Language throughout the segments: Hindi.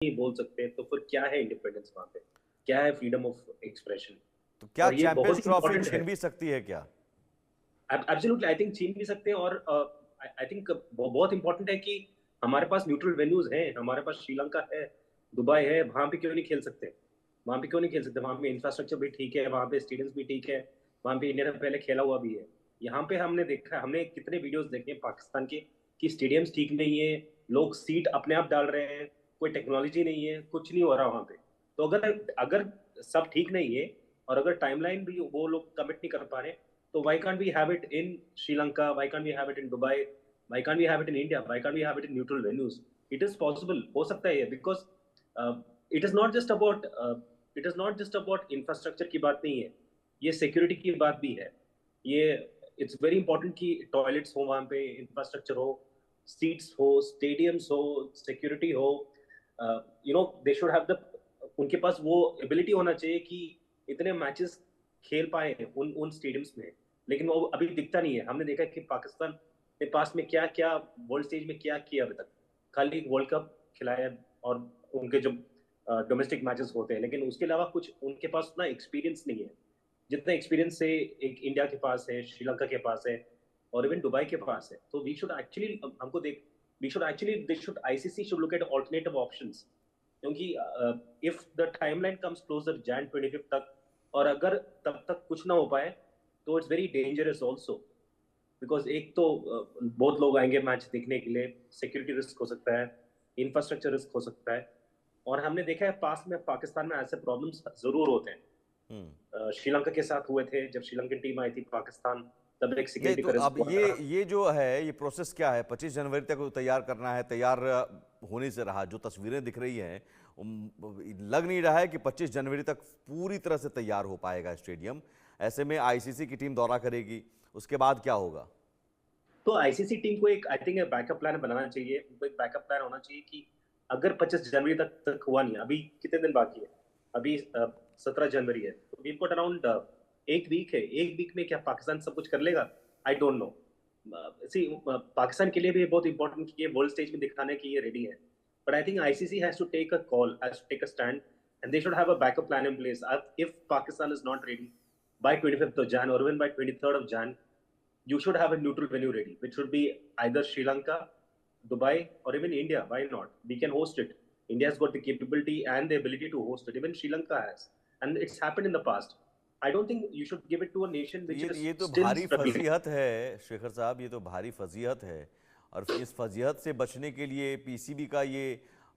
नहीं बोल सकते तो फिर क्या है इंडिपेंडेंस वहां पे? क्या है फ्रीडम ऑफ एक्सप्रेशन? तो क्या और ये चैंपियंस बहुत ही ट्रॉफी इंपॉर्टेंट है। छिन भी सकती है क्या? एब्सोल्युटली आई थिंक छीन भी सकते हैं। और आई थिंक बहुत इंपॉर्टेंट है कि हमारे पास न्यूट्रल वेन्यूज हैं। हमारे पास श्रीलंका है, दुबई है, वहां पे क्यों नहीं खेल सकते? वहां पे क्यों नहीं खेल सकते? वहां पे इंफ्रास्ट्रक्चर भी ठीक है, वहां पे स्टेडियम्स भी ठीक है, वहां पे इंडिया ने पहले खेला हुआ भी है। यहाँ पे हमने देखा, हमने कितने वीडियोस देखे हैं पाकिस्तान के कि स्टेडियम्स ठीक नहीं है, लोग सीट अपने आप डाल रहे हैं, कोई टेक्नोलॉजी नहीं है, कुछ नहीं हो रहा वहां पे। तो अगर अगर सब ठीक नहीं है और अगर टाइमलाइन भी वो लोग कमिट नहीं कर पा रहे, तो why can't we have it in Sri Lanka? Why can't we have it in Dubai? Why can't we have it in India? Why can't we have it in neutral venues? It is possible. हो सकता है ये, because uh, it is not just about infrastructure की बात नहीं है, ये सिक्योरिटी की बात भी है। ये इट्स वेरी इंपॉर्टेंट कि टॉयलेट्स हो वहाँ पे, इंफ्रास्ट्रक्चर हो, सीट्स हो, स्टेडियम्स हो, सिक्योरिटी हो। दे शुड हैव द, उनके पास वो एबिलिटी होना चाहिए कि इतने मैचेस खेल पाए उन उन स्टेडियम्स में। लेकिन वो अभी दिखता नहीं है। हमने देखा कि पाकिस्तान ने पास में क्या क्या वर्ल्ड स्टेज में क्या किया अभी तक, खाली वर्ल्ड कप खिलाया और उनके जो डोमेस्टिक मैचेस होते हैं, लेकिन उसके अलावा कुछ उनके पास उतना एक्सपीरियंस नहीं है जितना एक्सपीरियंस से एक इंडिया के पास है, श्रीलंका के पास है, और इवन दुबई के पास है। तो वी शुड एक्चुअली, हमको देख, we should actually, they should, ICC should look at alternative options. क्योंकि if the timeline comes closer Jan 25 तक, और अगर तब तक कुछ ना हो पाए, तो it's very dangerous also. Because एक तो बहुत लोग आएंगे मैच देखने के लिए, सिक्योरिटी रिस्क हो सकता है, इंफ्रास्ट्रक्चर रिस्क हो सकता है। और हमने देखा है पास में पाकिस्तान में ऐसे प्रॉब्लम्स जरूर होते हैं। हम्म। श्रीलंका के साथ हुए थे, जब श्रीलंकन टीम आई थी पाकिस्तान, तब एक नहीं सिक्योरिटी तो का रिस्क अब हुआ था। ये जो है ये प्रोसेस क्या है? 25 जनवरी तक वो तैयार करना है, तैयार होने से रहा। जो तस्वीरें दिख रही हैं लग नहीं रहा है कि 25 जनवरी तक पूरी तरह से तैयार हो पाएगा स्टेडियम। ऐसे में आईसीसी की टीम दौरा करेगी, उसके बाद क्या होगा? तो आईसीसी टीम को एक, आई थिंक, बैकअप प्लान बनाना चाहिए। उनको एक बैकअप प्लान होना चाहिए कि अगर 25 जनवरी तक हुआ नहीं, अभी कितने दिन बाकी है? अभी 17 जनवरी है, तो वी गॉट अराउंड एक वीक है। एक वीक में क्या पाकिस्तान सब कुछ कर लेगा? I don't know. See, Pakistan के लिए भी बहुत इंपॉर्टेंट कि ये वर्ल्ड स्टेज में दिखाने के लिए रेडी है। But I think ICC has to take a call, has to take a stand, and they should have a backup plan in place. If Pakistan is not ready by 25th of Jan, or even by 23rd of Jan, you should have a neutral venue ready, which should be either Sri Lanka, Dubai, or even India. Why not? We can host it. India has got the capability and the ability to host it. Even Sri Lanka has, and it's happened in the past. I don't think you should give it to a nation तो which is ये तो still भारी struggling. फजीहत है शेखर साहब, ये तो भारी फजीहत है। और इस फजीहत से बचने के लिए पीसीबी का ये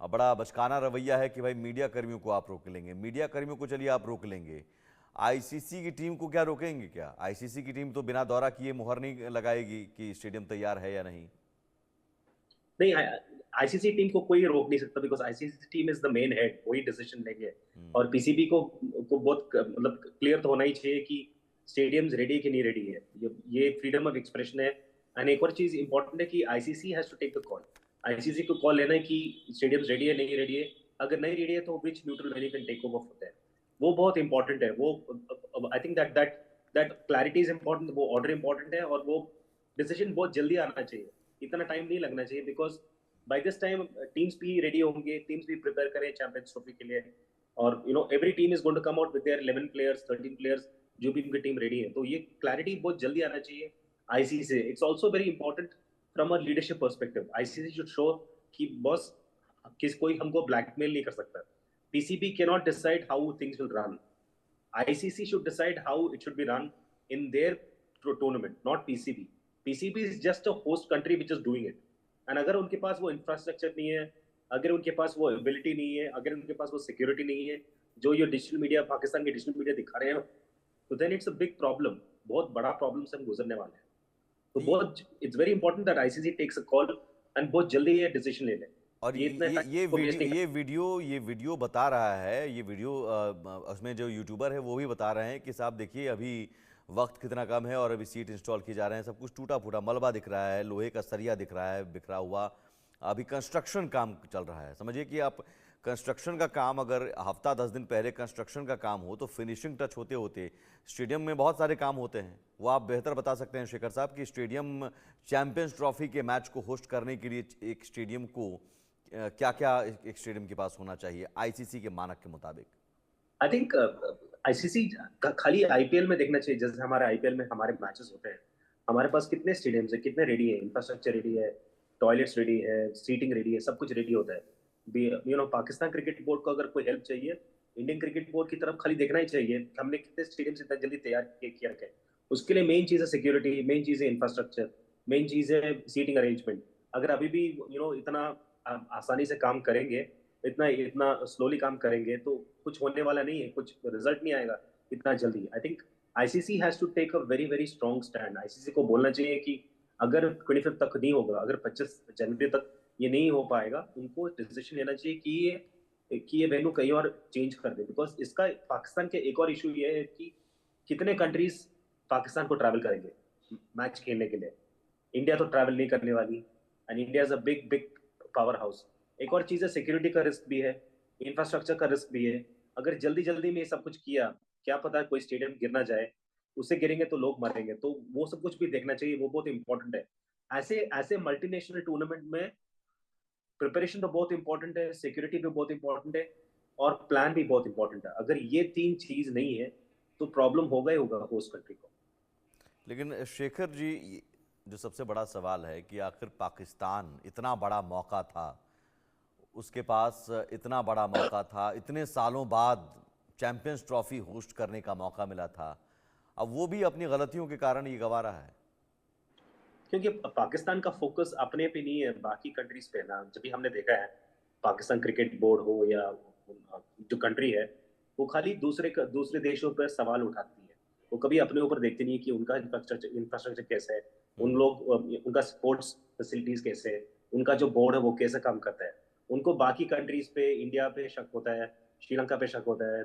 बड़ा बचकाना रवैया है कि भाई मीडिया कर्मियों को आप रोक लेंगे। मीडिया कर्मियों को चलिए आप रोक लेंगे, आईसीसी की टीम को क्या रोकेंगे? क्या आईसीसी की टीम तो बिना दौरा किए मुहर नहीं लगाएगी कि स्टेडियम तैयार है या नहीं? नहीं, आईसीसी टीम को कोई रोक नहीं सकता, because ICC team is the main head, वही डिसीजन लेंगे। हम्म। और पीसीबी को बहुत मतलब क्लियर तो होना ही चाहिए कि स्टेडियम्स रेडी है कि नहीं रेडी है। ये फ्रीडम ऑफ एक्सप्रेशन है। एंड एक और चीज इंपॉर्टेंट है कि ICC has to take the call. ICC को कॉल लेना है कि स्टेडियम्स रेडी है नहीं रेडी है। अगर नहीं रेडी है तो which neutral venue can take over for that. वो बहुत इंपॉर्टेंट है। वो I think that that that clarity is important, वो ऑर्डर इंपॉर्टेंट है, और वो डिसीजन बहुत जल्दी आना चाहिए। इतना टाइम नहीं लगना चाहिए, because by this time teams भी रेडी होंगे, टीम्स भी प्रिपेयर करें चैंपियंस ट्रॉफी के लिए। और every team is going to come out with their 11 players, 13 players, जो भी उनकी टीम रेडी है। तो ये क्लैरिटी बहुत जल्दी आना चाहिए आईसीसी से। It's also very important from a leadership perspective. ICC should show कि बॉस, किस कोई हमको ब्लैकमेल नहीं कर सकता। PCB can not decide how things will run. ICC should decide how it should be run in their tournament, not PCB. PCB is just a host country which is doing it. And अगर उनके पास वो इंफ्रास्ट्रक्चर नहीं है, अगर उनके पास वो एबिलिटी नहीं है, अगर उनके पास वो सिक्योरिटी नहीं है, जो ये डिजिटल मीडिया, पाकिस्तान के डिजिटल मीडिया दिखा रहे हैं, तो then it's a big problem. बहुत बड़ा प्रॉब्लम से हम गुजरने वाले हैं। तो तो बहुत, it's very important that ICC takes a call and बहुत जल्दी ये डिसीजन ले लें। और ये इतना टाइम ये को वेस्ट वीडियो नहीं ये वीडियो ये वीडियो बता रहा है, ये वीडियो उसमें जो यूट्यूबर है वो भी बता रहे हैं कि साहब देखिए अभी वक्त कितना कम है और अभी सीट इंस्टॉल किए जा रहे हैं, सब कुछ टूटा फूटा मलबा दिख रहा है, लोहे का सरिया दिख रहा है बिखरा हुआ। अभी कंस्ट्रक्शन काम चल रहा है। समझिए कि आप कंस्ट्रक्शन का काम, अगर हफ्ता 10 दिन पहले कंस्ट्रक्शन का काम हो तो फिनिशिंग टच होते होते स्टेडियम में बहुत सारे काम होते हैं। वो आप बेहतर बता सकते हैं शेखर साहब कि स्टेडियम चैंपियंस ट्रॉफी के मैच को होस्ट करने के लिए एक स्टेडियम को क्या क्या एक स्टेडियम के पास होना चाहिए आईसीसी के मानक के मुताबिक? आई थिंक आईसीसी खाली आईपीएल में देखना चाहिए। जैसे हमारे आईपीएल में हमारे मैचेस होते हैं, हमारे पास कितने स्टेडियम्स है, कितने रेडी है, इंफ्रास्ट्रक्चर रेडी है, टॉयलेट्स रेडी है, सीटिंग रेडी है, सब कुछ रेडी होता है। पाकिस्तान क्रिकेट बोर्ड को अगर कोई हेल्प चाहिए, इंडियन क्रिकेट बोर्ड की तरफ खाली देखना ही चाहिए कि हमने कितने स्टेडियम इतना जल्दी तैयार किया रखे। उसके लिए मेन चीज है सिक्योरिटी, मेन चीज है इंफ्रास्ट्रक्चर, मेन चीज है सीटिंग अरेंजमेंट। अगर अभी भी इतना आसानी से काम करेंगे, इतना इतना स्लोली काम करेंगे, तो कुछ होने वाला नहीं है, कुछ रिजल्ट नहीं आएगा इतना जल्दी। I think ICC has to take a very very strong stand. ICC को बोलना चाहिए कि अगर 25 तक नहीं होगा, अगर 25 जनवरी तक ये नहीं हो पाएगा, उनको डिसीजन लेना चाहिए कि ये वेन्यू कहीं और चेंज कर दे। बिकॉज इसका पाकिस्तान के एक और इशू ये है कि कितने कंट्रीज पाकिस्तान को ट्रैवल करेंगे मैच खेलने के लिए। इंडिया तो ट्रैवल नहीं करने वाली, and India is a big big power house. एक और चीज है सिक्योरिटी का रिस्क भी है, इंफ्रास्ट्रक्चर का रिस्क भी है। अगर जल्दी जल्दी में ये सब कुछ किया, क्या पता कोई स्टेडियम गिर ना जाए, उससे गिरेंगे तो लोग मरेंगे। तो वो सब कुछ भी देखना चाहिए, वो बहुत इंपॉर्टेंट है। ऐसे ऐसे मल्टीनेशनल टूर्नामेंट में प्रिपरेशन तो बहुत इंपॉर्टेंट है, सिक्योरिटी भी बहुत इंपॉर्टेंट है, और प्लान भी बहुत इंपॉर्टेंट है। अगर ये तीन चीज नहीं है तो प्रॉब्लम होगा ही होगा होस्ट कंट्री को। लेकिन शेखर जी, जो सबसे बड़ा सवाल है कि आखिर पाकिस्तान इतना बड़ा मौका था, उसके पास इतना बड़ा मौका था, इतने सालों बाद चैंपियंस ट्रॉफी होस्ट करने का मौका मिला था, अब वो भी अपनी गलतियों के कारण ये गंवा रहा है। क्योंकि पाकिस्तान का फोकस अपने पे नहीं है, बाकी कंट्रीज पे ना। जब भी हमने देखा है, पाकिस्तान क्रिकेट बोर्ड हो या जो कंट्री है, वो खाली दूसरे देशों पर सवाल उठाती है। वो कभी अपने ऊपर देखते नहीं है कि उनका इंफ्रास्ट्रक्चर कैसा है, उनका स्पोर्ट्स फैसिलिटीज कैसे है, उनका जो बोर्ड है वो कैसे काम करता है। उनको बाकी कंट्रीज पे, इंडिया पे शक होता है, श्रीलंका पे शक होता है,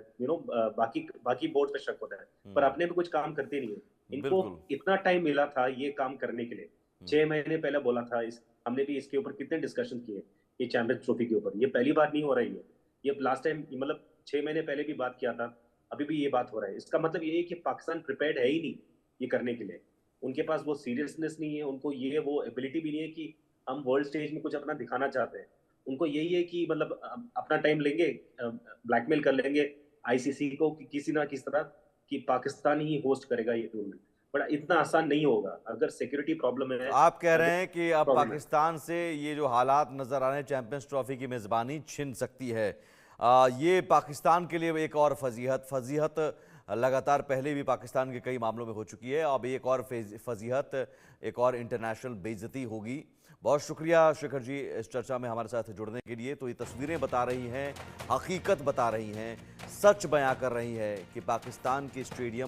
बाकी बाकी बोर्ड पे शक होता है, पर अपने पे कुछ काम करते नहीं है। इनको बिल्कुल। इतना टाइम मिला था ये काम करने के लिए, 6 महीने पहले बोला था। हमने भी इसके ऊपर कितने डिस्कशन किए, ये चैंपियंस ट्रॉफी के ऊपर। ये पहली बार नहीं हो रही है, ये लास्ट टाइम मतलब 6 महीने पहले भी बात किया था, अभी भी ये बात हो रहा है। इसका मतलब ये है कि पाकिस्तान प्रिपेयर्ड है ही नहीं ये करने के लिए। उनके पास वो सीरियसनेस नहीं है, उनको ये वो एबिलिटी भी नहीं है कि हम वर्ल्ड स्टेज में कुछ अपना दिखाना चाहते हैं। उनको यही है कि मतलब अपना टाइम लेंगे, ब्लैकमेल कर लेंगे आईसीसी को कि किसी ना किसी तरह कि पाकिस्तान ही होस्ट करेगा ये टूर्नामेंट। बट इतना आसान नहीं होगा अगर सिक्योरिटी प्रॉब्लम तो है। आप कह रहे हैं कि अब प्रॉब्लम है। पाकिस्तान से ये जो हालात नजर आ रहे हैं, चैंपियंस ट्रॉफी की मेजबानी छिन सकती है। ये पाकिस्तान के लिए एक और फजीहत लगातार पहले भी पाकिस्तान के कई मामलों में हो चुकी है, अब एक और फजीहत, एक और इंटरनेशनल बेइज्जती होगी। बहुत शुक्रिया शेखर जी इस चर्चा में हमारे साथ जुड़ने के लिए। तो ये तस्वीरें बता रही हैं, हकीकत बता रही हैं, सच बयां कर रही है कि पाकिस्तान के स्टेडियम